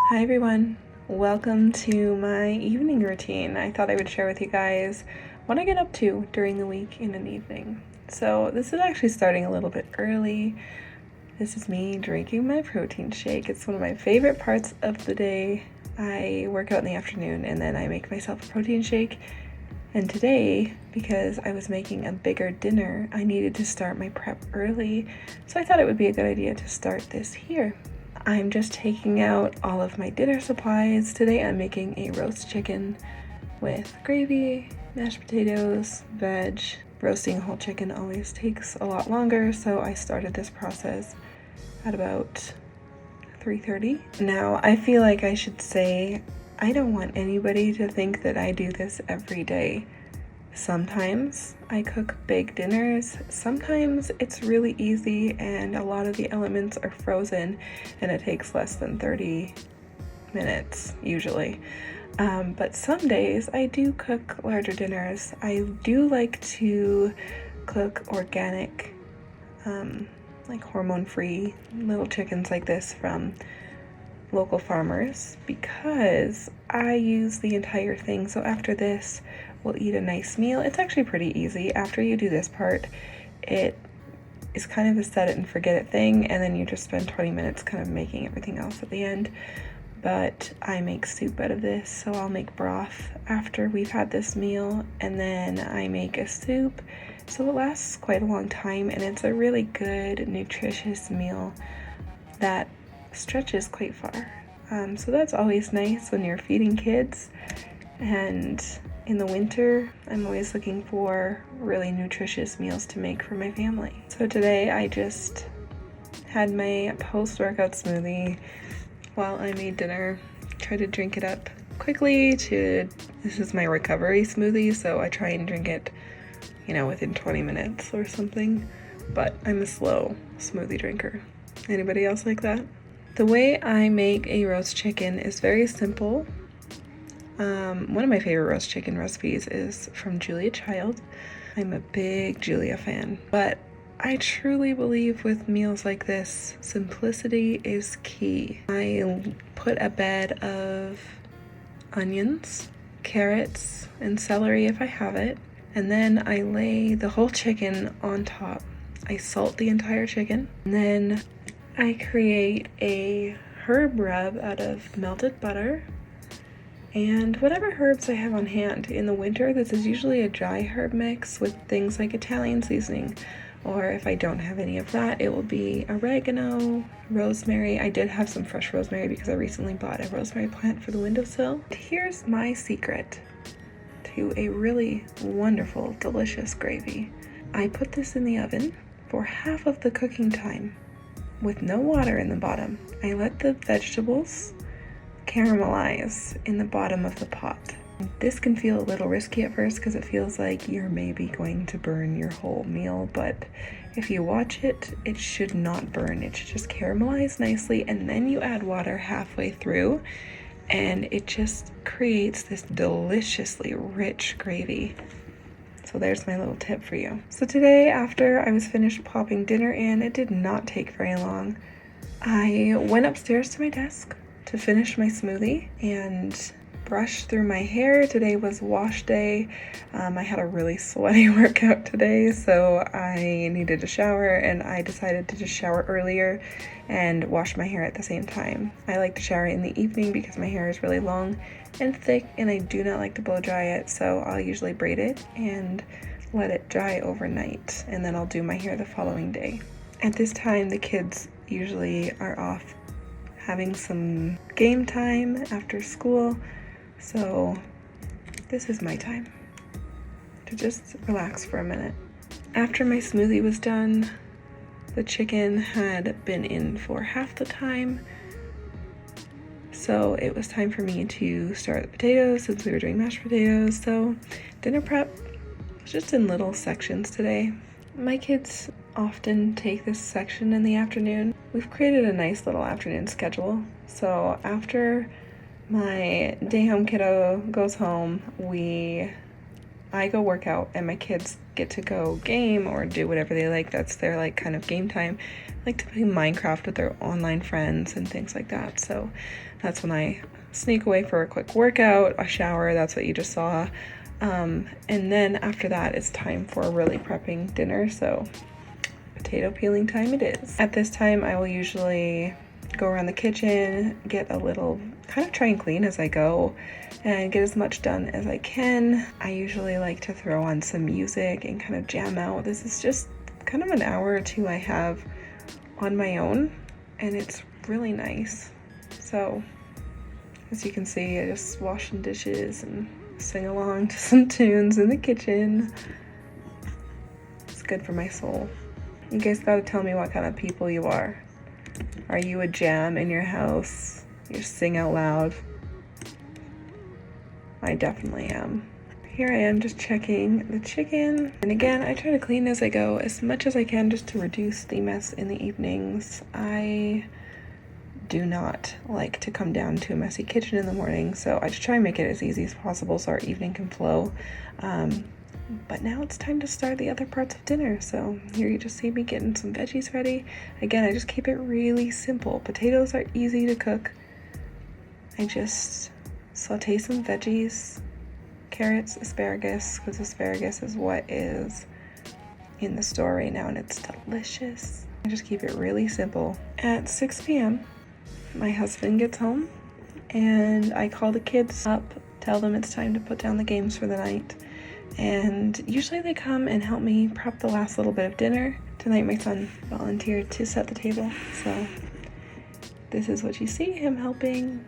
Hi everyone, welcome to my evening routine. I thought I would share with you guys what I get up to during the week in an evening. So this is actually starting a little bit early. This is me drinking my protein shake. It's one of my favorite parts of the day. I work out in the afternoon and then I make myself a protein shake. And today, because I was making a bigger dinner, I needed to start my prep early. So I thought it would be a good idea to start this here. I'm just taking out all of my dinner supplies. Today I'm making a roast chicken with gravy, mashed potatoes, veg. Roasting a whole chicken always takes a lot longer, so I started this process at about 3:30. Now, I feel like I should say I don't want anybody to think that I do this every day. Sometimes I cook big dinners, sometimes it's really easy and a lot of the elements are frozen and it takes less than 30 minutes usually. But some days I do cook larger dinners. I do like to cook organic, like hormone-free little chickens like this from local farmers because I use the entire thing. So after this, we'll eat a nice meal. It's actually pretty easy. After you do this part, it is kind of a set it and forget it thing, and then you just spend 20 minutes kind of making everything else at the end. But I make soup out of this, so I'll make broth after we've had this meal, and then I make a soup. So it lasts quite a long time, and it's a really good, nutritious meal that stretches quite far. So that's always nice when you're feeding kids. And in the winter, I'm always looking for really nutritious meals to make for my family. So today I just had my post-workout smoothie while I made dinner. Tried to drink it up quickly this is my recovery smoothie, so I try and drink it, within 20 minutes or something. But I'm a slow smoothie drinker. Anybody else like that? The way I make a roast chicken is very simple. One of my favorite roast chicken recipes is from Julia Child. I'm a big Julia fan, but I truly believe with meals like this, simplicity is key. I put a bed of onions, carrots, and celery if I have it, and then I lay the whole chicken on top. I salt the entire chicken, and then I create a herb rub out of melted butter and whatever herbs I have on hand. In the winter, this is usually a dry herb mix with things like Italian seasoning, or if I don't have any of that, it will be oregano, rosemary. I did have some fresh rosemary because I recently bought a rosemary plant for the windowsill. Here's my secret to a really wonderful, delicious gravy. I put this in the oven for half of the cooking time with no water in the bottom. I let the vegetables caramelize in the bottom of the pot. This can feel a little risky at first because it feels like you're maybe going to burn your whole meal, but if you watch it, it should not burn. It should just caramelize nicely, and then you add water halfway through, and it just creates this deliciously rich gravy. So there's my little tip for you. So today, after I was finished popping dinner in, it did not take very long. I went upstairs to my desk to finish my smoothie and brush through my hair. Today was wash day. I had a really sweaty workout today, so I needed a shower, and I decided to just shower earlier and wash my hair at the same time. I like to shower in the evening because my hair is really long and thick, and I do not like to blow dry it, so I'll usually braid it and let it dry overnight, and then I'll do my hair the following day. At this time, the kids usually are off having some game time after school, so this is my time to just relax for a minute. After my smoothie was done, the chicken had been in for half the time, so it was time for me to start the potatoes since we were doing mashed potatoes. So dinner prep was just in little sections today. My kids often take this section in the afternoon. We've created a nice little afternoon schedule. So after my day home kiddo goes home, we I go work out and my kids get to go game or do whatever they like. That's their like kind of game time. I like to play Minecraft with their online friends and things like that. So that's when I sneak away for a quick workout, a shower. That's what you just saw. And then after that, it's time for really prepping dinner. So potato peeling time it is. At this time, I will usually go around the kitchen, get a little, kind of try and clean as I go and get as much done as I can. I usually like to throw on some music and kind of jam out. This is just kind of an hour or two I have on my own, and it's really nice. So as you can see, I just wash some dishes and sing along to some tunes in the kitchen. It's good for my soul. You guys gotta tell me what kind of people you are. Are you a jam in your house? You sing out loud? I definitely am. Here I am just checking the chicken. And again, I try to clean as I go as much as I can just to reduce the mess in the evenings. I do not like to come down to a messy kitchen in the morning, so I just try and make it as easy as possible so our evening can flow. But now it's time to start the other parts of dinner. So here you just see me getting some veggies ready. Again, I just keep it really simple. Potatoes are easy to cook. I just saute some veggies, carrots, asparagus, because asparagus is what is in the store right now and it's delicious. I just keep it really simple. At 6 p.m., my husband gets home and I call the kids up, tell them it's time to put down the games for the night. And usually they come and help me prep the last little bit of dinner. Tonight my son volunteered to set the table, so this is what you see, him helping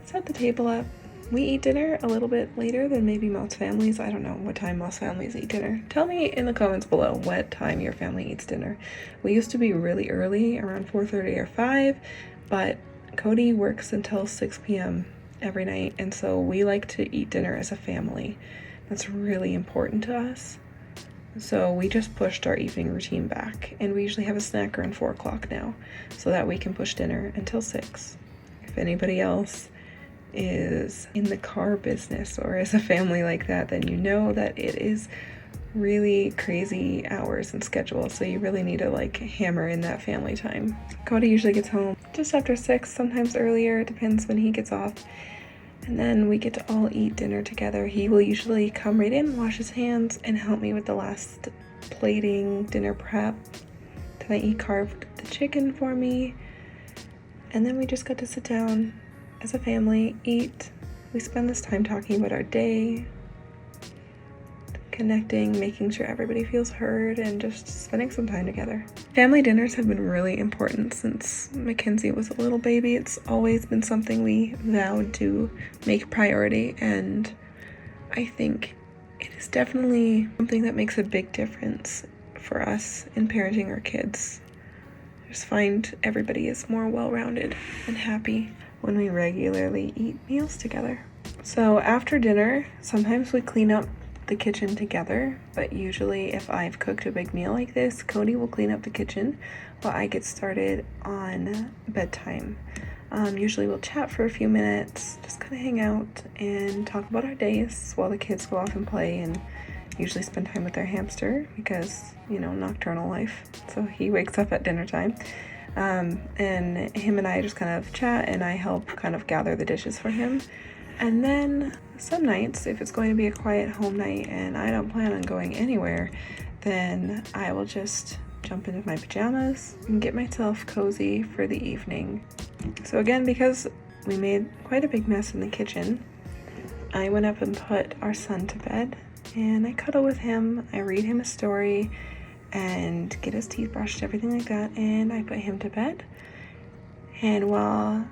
set the table up. We eat dinner a little bit later than maybe most families. I don't know what time most families eat dinner. Tell me in the comments below what time your family eats dinner. We used to be really early, around 4:30 or 5, but Cody works until 6 p.m. every night, and so we like to eat dinner as a family. That's really important to us. So we just pushed our evening routine back, and we usually have a snack around 4 o'clock now so that we can push dinner until 6. If anybody else is in the car business or is a family like that, then you know that it is really crazy hours and schedule, so you really need to like hammer in that family time. Cody usually gets home just after 6, sometimes earlier, it depends when he gets off. And then we get to all eat dinner together. He will usually come right in, wash his hands, and help me with the last plating, dinner prep. Tonight he carved the chicken for me. And then we just got to sit down as a family, eat. We spend this time talking about our day, connecting, making sure everybody feels heard, and just spending some time together. Family dinners have been really important since Mackenzie was a little baby. It's always been something we vowed to make a priority, and I think it is definitely something that makes a big difference for us in parenting our kids. I just find everybody is more well-rounded and happy when we regularly eat meals together. So after dinner, sometimes we clean up the kitchen together, but usually if I've cooked a big meal like this, Cody will clean up the kitchen while I get started on bedtime. Usually we'll chat for a few minutes, just kind of hang out and talk about our days while the kids go off and play, and usually spend time with their hamster because, you know, nocturnal life. So he wakes up at dinner time. And him and I just kind of chat, and I help kind of gather the dishes for him. And then some nights, if it's going to be a quiet home night and I don't plan on going anywhere, then I will just jump into my pajamas and get myself cozy for the evening. So again, because we made quite a big mess in the kitchen, I went up and put our son to bed, and I cuddle with him, I read him a story, and get his teeth brushed, everything like that, and I put him to bed. And while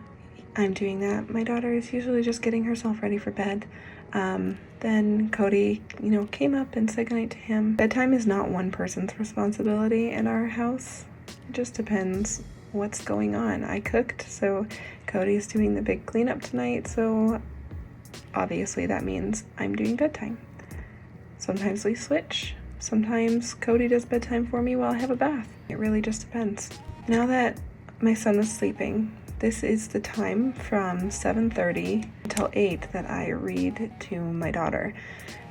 I'm doing that, my daughter is usually just getting herself ready for bed. Then Cody, came up and said goodnight to him. Bedtime is not one person's responsibility in our house. It just depends what's going on. I cooked, so Cody's doing the big cleanup tonight, so obviously that means I'm doing bedtime. Sometimes we switch. Sometimes Cody does bedtime for me while I have a bath. It really just depends. Now that my son is sleeping, this is the time from 7:30 until 8 that I read to my daughter.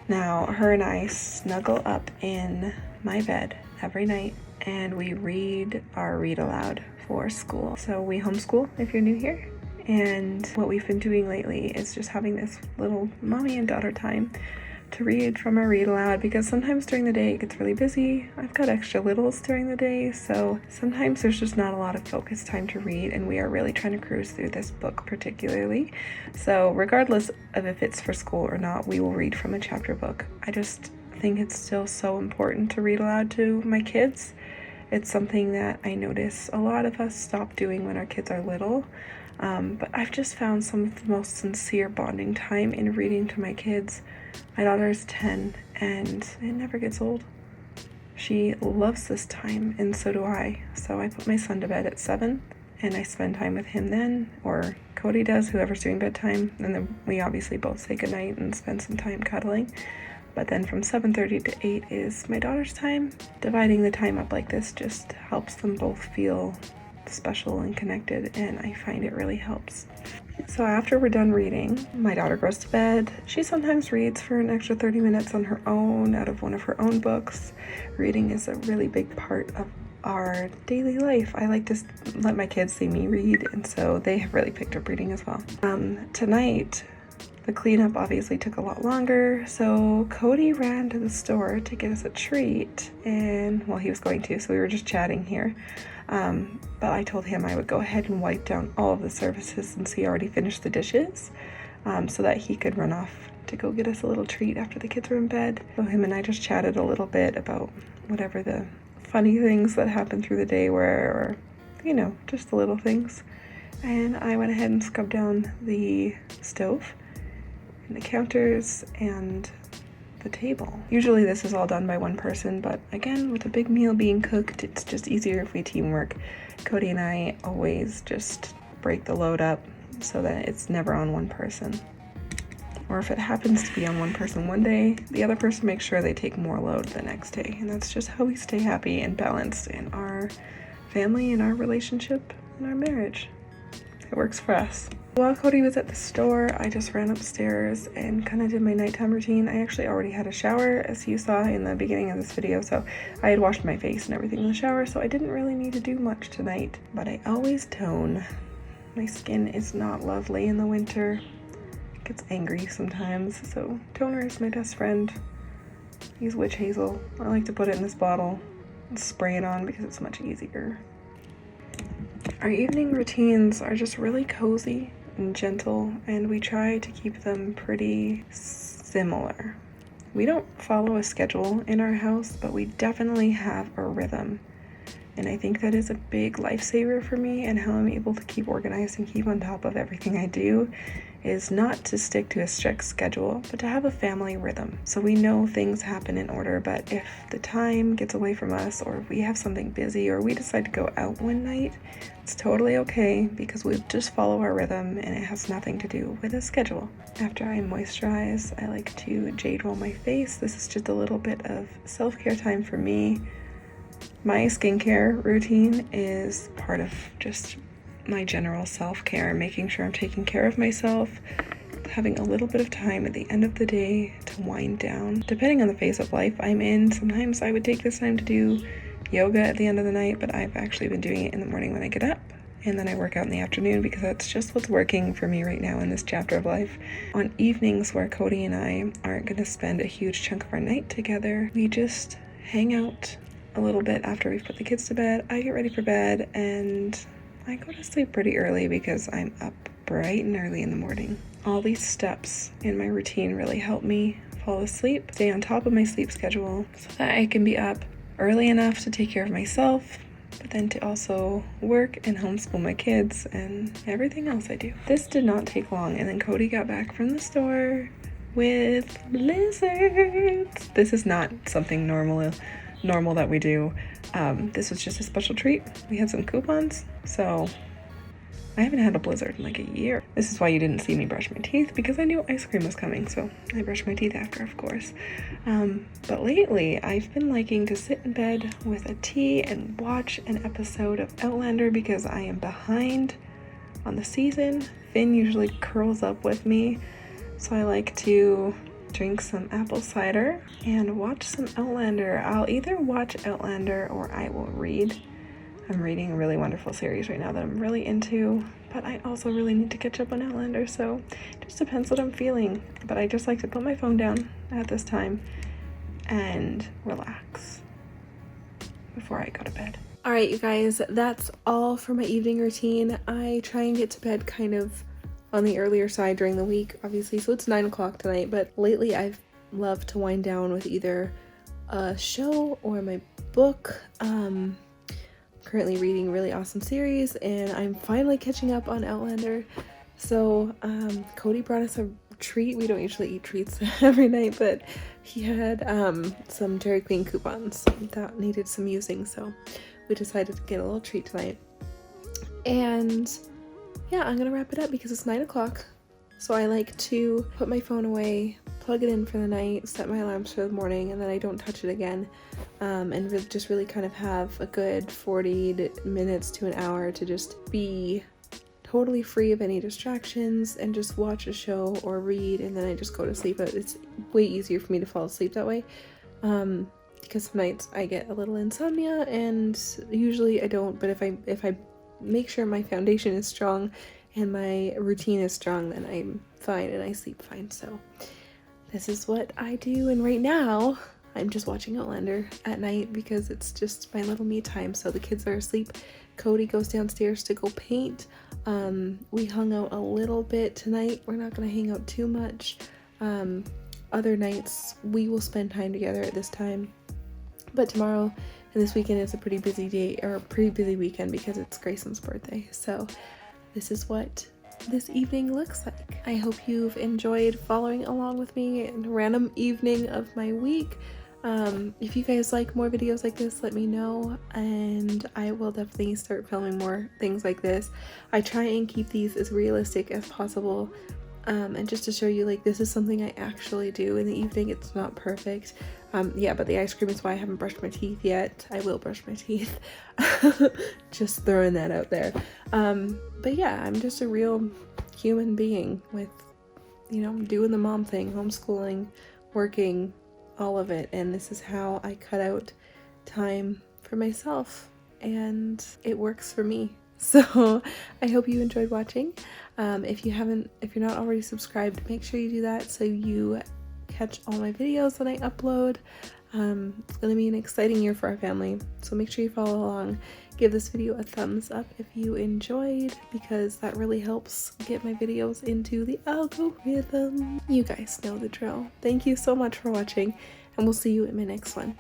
Now, her and I snuggle up in my bed every night and we read our read aloud for school. So we homeschool if you're new here. And what we've been doing lately is just having this little mommy and daughter time to read from our read aloud, because sometimes during the day it gets really busy. I've got extra littles during the day, so sometimes there's just not a lot of focus time to read, and we are really trying to cruise through this book particularly. So regardless of if it's for school or not, we will read from a chapter book. I just think it's still so important to read aloud to my kids. It's something that I notice a lot of us stop doing when our kids are little. But I've just found some of the most sincere bonding time in reading to my kids. My daughter is 10 and it never gets old. She loves this time and so do I. So I put my son to bed at 7 and I spend time with him then, or Cody does, whoever's doing bedtime. And then we obviously both say goodnight and spend some time cuddling. But then from 7:30 to 8 is my daughter's time. Dividing the time up like this just helps them both feel special and connected, and I find it really helps. So after we're done reading, my daughter goes to bed. She sometimes reads for an extra 30 minutes on her own out of one of her own books. Reading is a really big part of our daily life. I like to let my kids see me read, and so they have really picked up reading as well. Tonight, the cleanup obviously took a lot longer, so Cody ran to the store to get us a treat, and well, he was going to, so we were just chatting here. But I told him I would go ahead and wipe down all of the surfaces since he already finished the dishes, so that he could run off to go get us a little treat after the kids were in bed. So him and I just chatted a little bit about whatever the funny things that happened through the day were, or, you know, just the little things. And I went ahead and scrubbed down the stove and the counters and the table. Usually this is all done by one person, but again, with a big meal being cooked, it's just easier if we teamwork. Cody and I always just break the load up so that it's never on one person. Or if it happens to be on one person one day, the other person makes sure they take more load the next day. And that's just how we stay happy and balanced in our family and our relationship and our marriage. It works for us. While Cody was at the store, I just ran upstairs and kind of did my nighttime routine. I actually already had a shower, as you saw in the beginning of this video, so I had washed my face and everything in the shower, so I didn't really need to do much tonight. But I always tone. My skin is not lovely in the winter. It gets angry sometimes, so toner is my best friend. Use witch hazel. I like to put it in this bottle and spray it on because it's much easier. Our evening routines are just really cozy and gentle, and we try to keep them pretty similar. We don't follow a schedule in our house, but we definitely have a rhythm. And I think that is a big lifesaver for me, and how I'm able to keep organized and keep on top of everything I do is not to stick to a strict schedule, but to have a family rhythm. So we know things happen in order, but if the time gets away from us, or if we have something busy, or we decide to go out one night, it's totally okay because we just follow our rhythm and it has nothing to do with a schedule. After I moisturize, I like to Jade Roll my face. This is just a little bit of self-care time for me. My skincare routine is part of just my general self-care, making sure I'm taking care of myself, having a little bit of time at the end of the day to wind down. Depending on the phase of life I'm in, sometimes I would take this time to do yoga at the end of the night, but I've actually been doing it in the morning when I get up, and then I work out in the afternoon because that's just what's working for me right now in this chapter of life. On evenings where Cody and I aren't going to spend a huge chunk of our night together, we just hang out a little bit after we've put the kids to bed. I get ready for bed and I go to sleep pretty early because I'm up bright and early in the morning. All these steps in my routine really help me fall asleep, stay on top of my sleep schedule so that I can be up early enough to take care of myself, but then to also work and homeschool my kids and everything else I do. This did not take long, and then Cody got back from the store with blizzards. This is not something normal that we do. This was just a special treat. We had some coupons, so I haven't had a blizzard in like a year. This is why you didn't see me brush my teeth, because I knew ice cream was coming, so I brushed my teeth after, of course. But lately, I've been liking to sit in bed with a tea and watch an episode of Outlander because I am behind on the season. Finn usually curls up with me, so I like to drink some apple cider, and watch some Outlander. I'll either watch Outlander or I will read. I'm reading a really wonderful series right now that I'm really into, but I also really need to catch up on Outlander, so it just depends what I'm feeling. But I just like to put my phone down at this time and relax before I go to bed. Alright, you guys, that's all for my evening routine. I try and get to bed kind of on the earlier side during the week, obviously, so it's 9 o'clock tonight, but lately I've loved to wind down with either a show or my book. Currently reading a really awesome series, and I'm finally catching up on Outlander. So Cody brought us a treat. We don't usually eat treats every night, but he had some Dairy Queen coupons that needed some using, so we decided to get a little treat tonight. And yeah, I'm gonna wrap it up because it's 9 o'clock. So I like to put my phone away, plug it in for the night, set my alarms for the morning, and then I don't touch it again. And just really kind of have a good 40 minutes to an hour to just be totally free of any distractions and just watch a show or read, and then I just go to sleep. But it's way easier for me to fall asleep that way, because some nights I get a little insomnia, and usually I don't, but if I make sure my foundation is strong and my routine is strong, then I'm fine and I sleep fine. So this is what I do, and right now I'm just watching Outlander at night because it's just my little me time. So the kids are asleep. Cody goes downstairs to go paint. We hung out a little bit tonight. We're not gonna hang out too much. Other nights we will spend time together at this time. But tomorrow and this weekend is a pretty busy day, or a pretty busy weekend, because it's Grayson's birthday. So this is what this evening looks like. I hope you've enjoyed following along with me in a random evening of my week. If you guys like more videos like this, let me know, and I will definitely start filming more things like this. I try and keep these as realistic as possible, and just to show you, like, this is something I actually do in the evening. It's not perfect. Yeah, but the ice cream is why I haven't brushed my teeth yet. I will brush my teeth. Just throwing that out there. But yeah, I'm just a real human being with, you know, doing the mom thing, homeschooling, working, all of it. And this is how I cut out time for myself, and it works for me. So I hope you enjoyed watching. If you're not already subscribed, make sure you do that so you catch all my videos that I upload. It's gonna be an exciting year for our family, so make sure you follow along. Give this video a thumbs up if you enjoyed, because that really helps get my videos into the algorithm. You guys know the drill. Thank you so much for watching, and we'll see you in my next one.